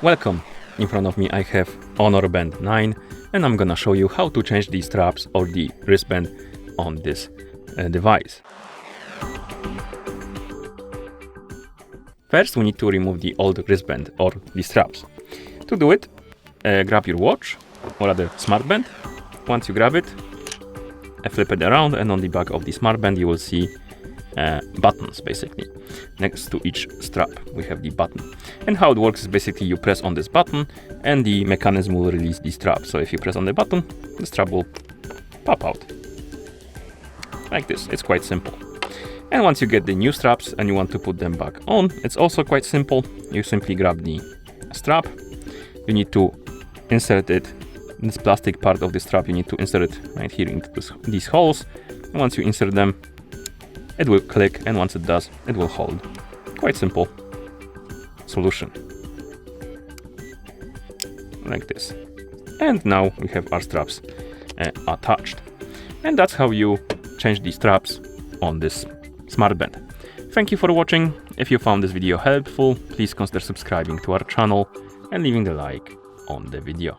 Welcome! In front of me I have Honor Band 9 and I'm gonna show you how to change the straps or the wristband on this device. First we need to remove the old wristband or the straps. To do it, grab your watch or rather smartband. Once you grab it, flip it around and on the back of the smartband you will see buttons basically. Next to each strap we have the button. And how it works is basically you press on this button and the mechanism will release the strap. So if you press on the button, the strap will pop out. Like this, it's quite simple. And once you get the new straps and you want to put them back on, it's also quite simple. You simply grab the strap, you need to insert it, this plastic part of the strap, you need to insert it right here into these holes. And once you insert them, it will click, and once it does, it will hold. Quite simple solution. Like this. And now we have our straps attached. And that's how you change the straps on this smartband. Thank you for watching. If you found this video helpful, please consider subscribing to our channel and leaving the like on the video.